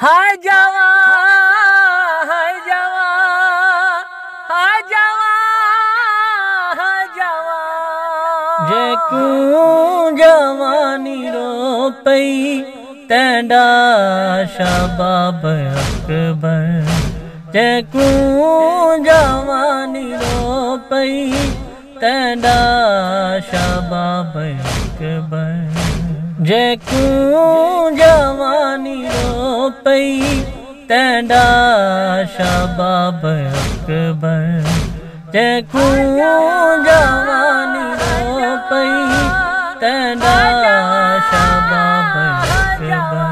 हाय जवा हाय जवा हाय जवा हाय जवा जेकू जवानी रो पई तैंडा शबाब अकबर जेकू जवानी रो पई तैंडा शबाब अकबर जेकू जवानी रो पई तैंडा शबाब अकबर जेकू जवानी रो पई तैंडा शबाब अकबर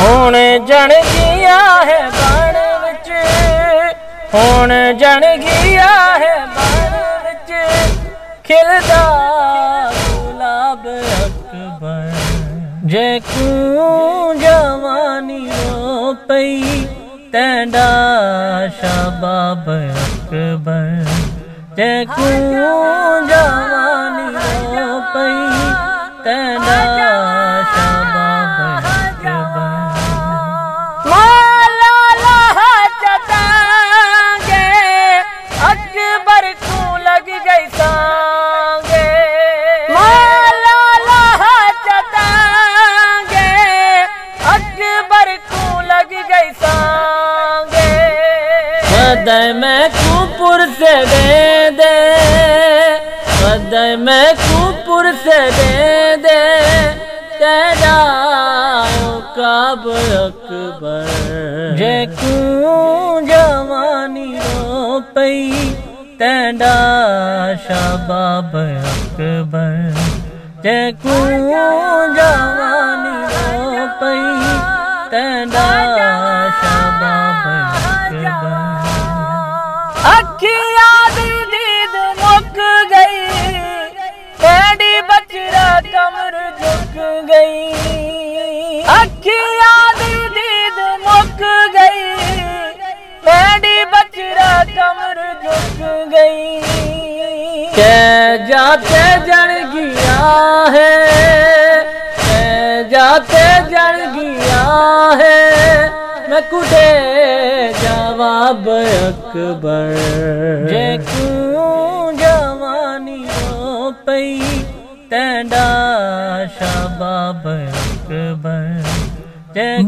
हुण जण गया है बण विच हुण जण गया है बण विच खिलदा गुलाब अकबर जेकू जवानी रो पई तैंडा शबाब अकबर जेकू जवानी रो पई तैंडा शबाब अकबर माला लहा चटांगे अकबर को लग गई सांगे माला लहा चटांगे अकबर को लग गई सांगे सदै मैं कुपुर से दे सदै मैं कुपुर से दे तेरा काब अकबर जेकू जवानी रो पई तैंडा शबाब अकबर जेकू जवानी रो पई तैंडा शबाब अकबर अखियां दी दीद मुक गई तेरी बचरा कमर झुक गई अखियां दी दीद मुक गई तेरी बचरा कमर झुक गई कै जाते जन गया है कै जाते जन गया है मैं कुटे जवाब अकबर जेकू जवानी रो पई तैंडा शबाब अकबर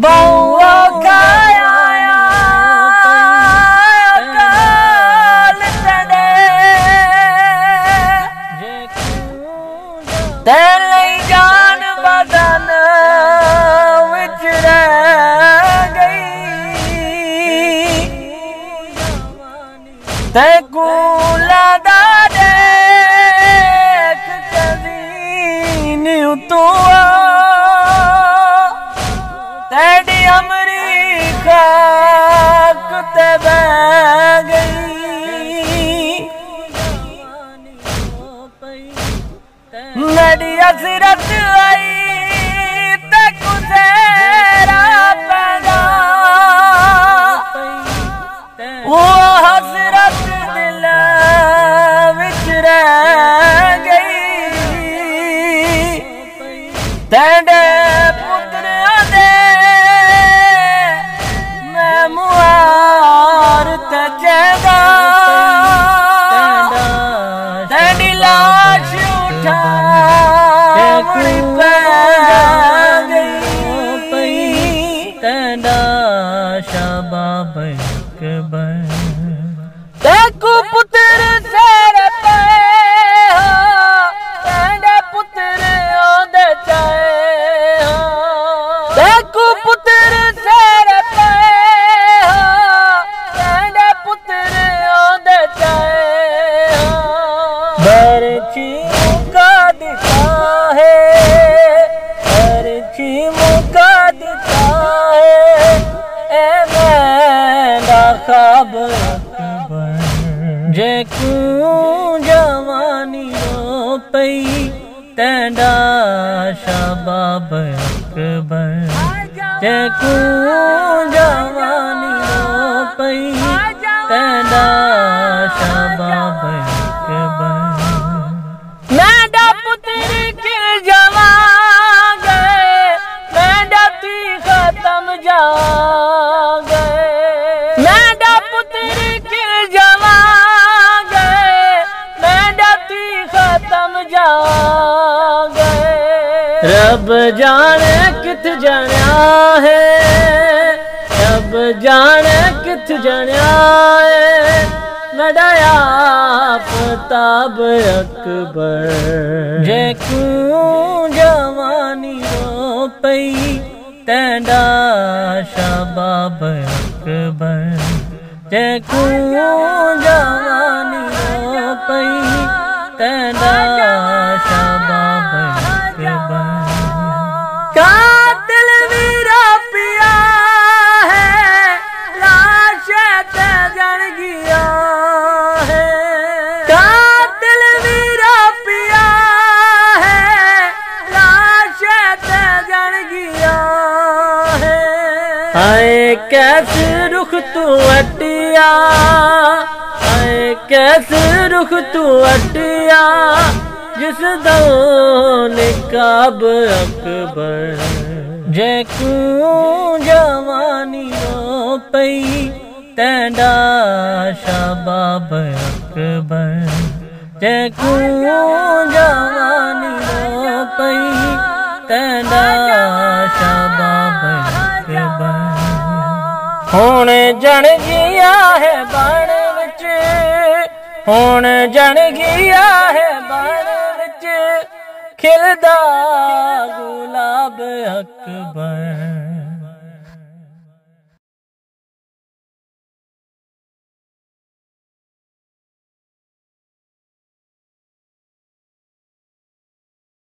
बउआ खाया काल तड़े तेरे जान बदन विच रह गई तेकू लादा देख कदी न्यू तू तेरी अमरी खाक ते बह गई मेरी हसरत आई ते गुज़ेरा पैदा वो हसरत दिल विच रह गई तेरे पुत्र दे मैं मुहार ते जगा तेरी लाश उठा मुड़ी पे गई तैंडा शबाब अकबर देखो पुत्र सेर पे तैंडे पुत्र ओदे चाहे देखो पुत्र सेर पे तैंडे पुत्र ओदे चाहे बरछी मुका दिखा है बरछी मुका दिखा है ए मैं खाब अकबर जेकू जवानी रो पई तैंडा शबाब अकबर जेकू जवानी रो पई तैंडा शबाब अकबर मेरा पुत्र के जवान गए मेरा ती खत्म जा अब जाने किथ जाना है, अब जाने किथ जाना है, नडाया प्रताप अकबर। जेकू जवानी रो पई तेंदा शाबाब अकबर, जेकू जवानी रो पई तेंदा शाबाब अकबर। कातिल मेरा पिया है, लाश ते जल गया है, कातिल मेरा पिया है, लाश ते जल गया है। आए कैसे रुख तू अटिया, आए कैसे रुख तू अटिया, जिस दो निकाब अकबर। जेकू जवानी रो पई तेंदा शाबाब अकबर, जेकू जवानी रो पई तेंदा शाबाब अकबर। हुण जन गया है बण विच, हुण जन गया है बण विच, खिलदा गुलाब अकबर।